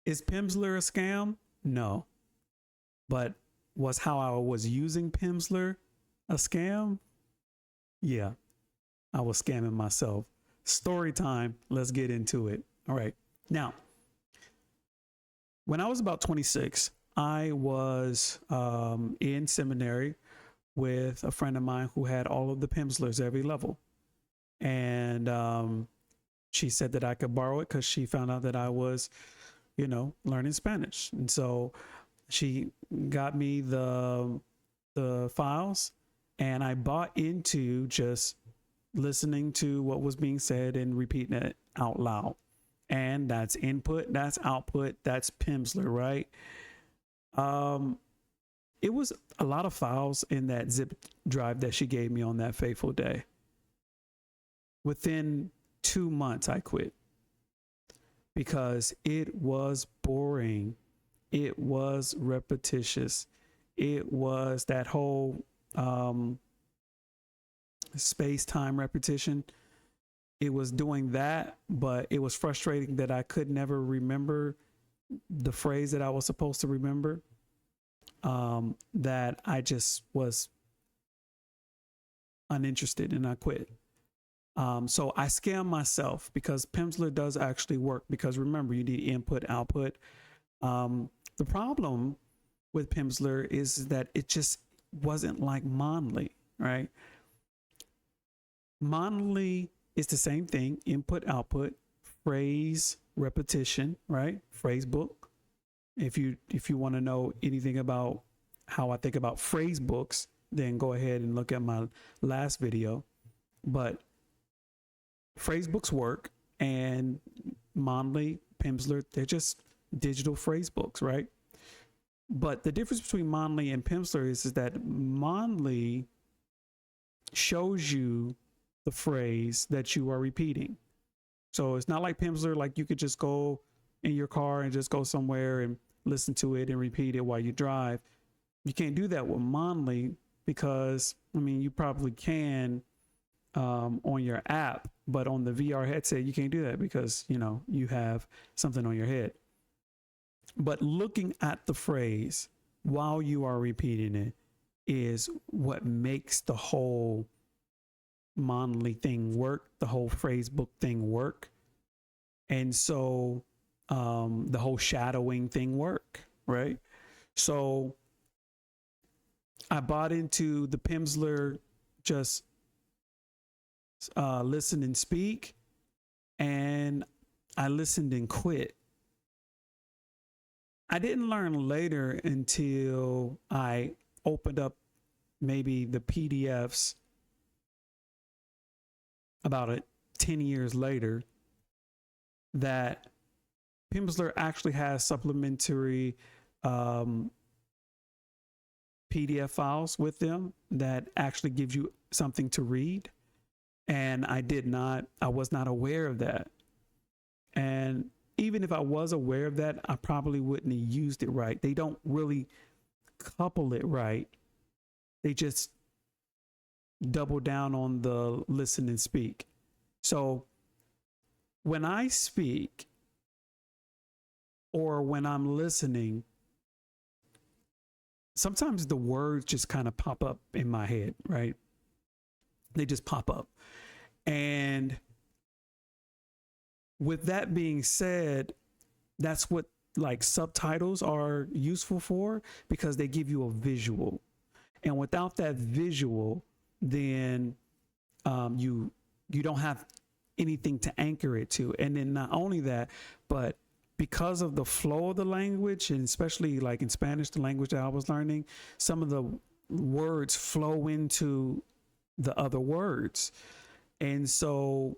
Is Pimsleur a scam? No. But was how I was using Pimsleur a scam? Yeah, I was scamming myself. Story time. Let's get into it. All right. Now, when I was about 26, I was in seminary with a friend of mine who had all of the Pimsleurs every level. And she said that I could borrow it because she found out that I was, learning Spanish. And so she got me the files, and I bought into just listening to what was being said and repeating it out loud. And that's input, that's output, that's Pimsleur, right? It was a lot of files in that zip drive that she gave me on that fateful day. Within 2 months, I quit because it was boring. It was repetitious. It was that whole space-time repetition. It was doing that, but it was frustrating that I could never remember the phrase that I was supposed to remember. That I just was uninterested and I quit. So I scam myself because Pimsleur does actually work, because remember, you need input, output. The problem with Pimsleur is that it just wasn't like Monly, right? Monly is the same thing: input, output, phrase, repetition, right? Phrase book. If you want to know anything about how I think about phrase books, then go ahead and look at my last video. But phrase books work, and Monly, Pimsleur, they're just digital phrase books, right? But the difference between Monly and Pimsleur is that Monly shows you the phrase that you are repeating. So it's not like Pimsleur, like you could just go in your car and just go somewhere and listen to it and repeat it while you drive. You can't do that with Monly because, I mean, you probably can on your app, but on the VR headset, you can't do that because, you have something on your head. But looking at the phrase while you are repeating it is what makes the whole Monly thing work, the whole phrase book thing work. And so the whole shadowing thing work, right? So I bought into the Pimsleur just listen and speak, and I listened and quit. I didn't learn later until I opened up maybe the PDFs about 10 years later that Pimsleur actually has supplementary PDF files with them that actually gives you something to read. And I was not aware of that. And even if I was aware of that, I probably wouldn't have used it right. They don't really couple it right. They just double down on the listen and speak. So when I speak or when I'm listening, sometimes the words just kind of pop up in my head, right? They just pop up. And with that being said, that's what like subtitles are useful for, because they give you a visual. And without that visual, then you don't have anything to anchor it to. And then not only that, but because of the flow of the language, and especially like in Spanish, the language that I was learning, some of the words flow into the other words. And so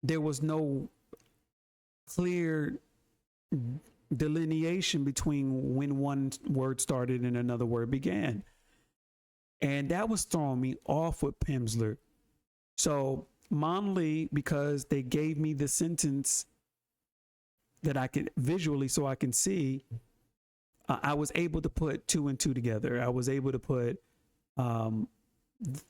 there was no clear delineation between when one word started and another word began. And that was throwing me off with Pimsleur. So Monly, because they gave me the sentence that I could visually so I can see, I was able to put two and two together. I was able to put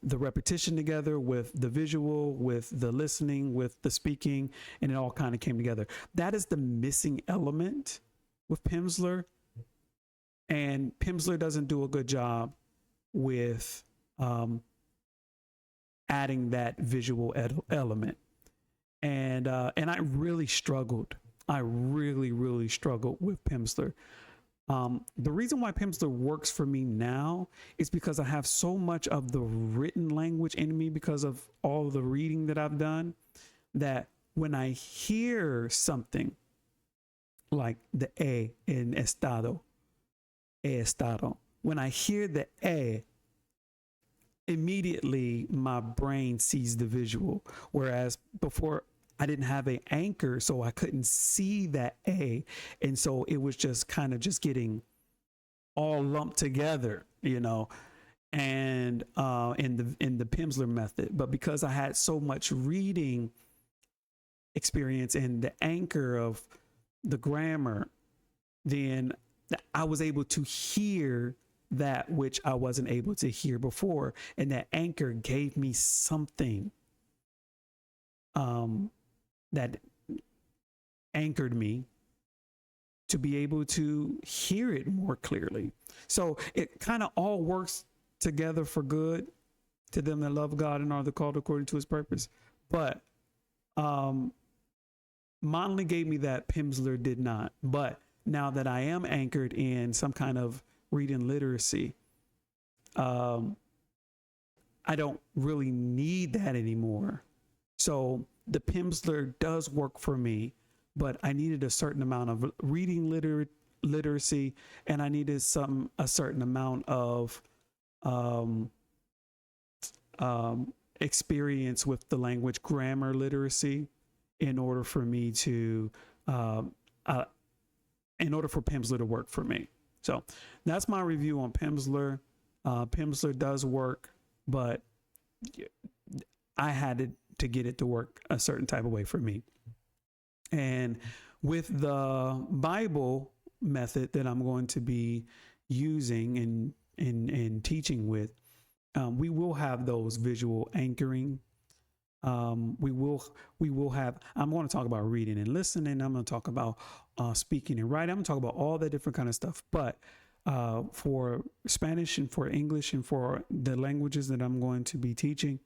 the repetition together with the visual, with the listening, with the speaking, and it all kind of came together. That is the missing element with Pimsleur. And Pimsleur doesn't do a good job with adding that visual element. And I really struggled. I really struggled with Pimsleur. The reason why Pimsleur works for me now is because I have so much of the written language in me because of all the reading that I've done, that when I hear something like the in estado, when I hear the immediately my brain sees the visual. Whereas before, I didn't have an anchor, so I couldn't see that and so it was just kind of just getting all lumped together, and in the Pimsleur method. But because I had so much reading experience and the anchor of the grammar, then I was able to hear that which I wasn't able to hear before, and that anchor gave me something that anchored me to be able to hear it more clearly. So it kind of all works together for good to them that love God and are the called according to his purpose. But Monley gave me that, Pimsleur did not. But now that I am anchored in some kind of reading literacy, I don't really need that anymore. So the Pimsleur does work for me, but I needed a certain amount of reading literacy, and I needed a certain amount of experience with the language grammar literacy in order for me to in order for Pimsleur to work for me. So that's my review on Pimsleur. Pimsleur does work, but I had to get it to work a certain type of way for me. And with the Bible method that I'm going to be using and teaching with, we will have those visual anchoring. We will have, I'm going to talk about reading and listening. I'm going to talk about speaking and writing. I'm going to talk about all that different kind of stuff. But for Spanish and for English and for the languages that I'm going to be teaching,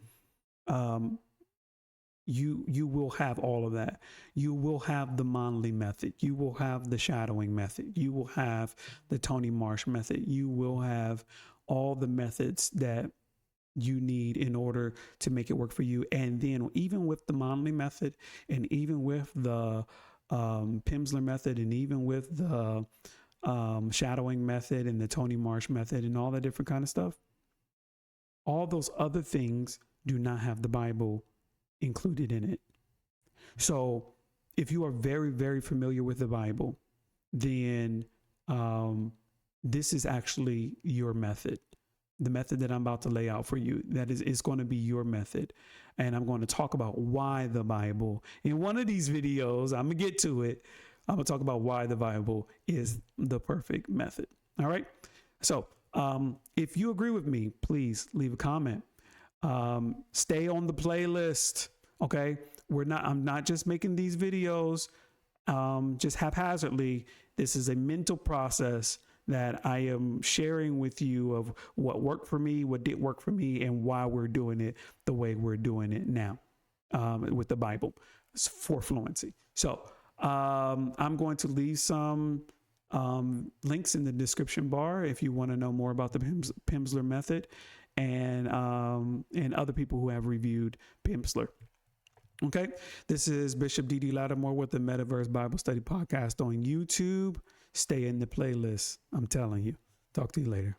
you will have all of that. You will have the Monley method. You will have the shadowing method. You will have the Tony Marsh method. You will have all the methods that you need in order to make it work for you. And then even with the Monley method, and even with the Pimsleur method, and even with the shadowing method and the Tony Marsh method and all that different kind of stuff, all those other things do not have the Bible included in it. So if you are very, very familiar with the Bible, then this is actually your method. The method that I'm about to lay out for you, that is going to be your method. And I'm going to talk about why the Bible, in one of these videos, I'm going to get to it. I'm going to talk about why the Bible is the perfect method. All right. So if you agree with me, please leave a comment. Stay on the playlist. Okay. I'm not just making these videos just haphazardly. This is a mental process that I am sharing with you of what worked for me, what didn't work for me, and why we're doing it the way we're doing it now with the Bible for fluency. So I'm going to leave some links in the description bar if you want to know more about the Pimsleur method and other people who have reviewed Pimsleur. Okay, this is Bishop D.D. Lattimore with the Metaverse Bible Study Podcast on YouTube. Stay in the playlist. I'm telling you. Talk to you later.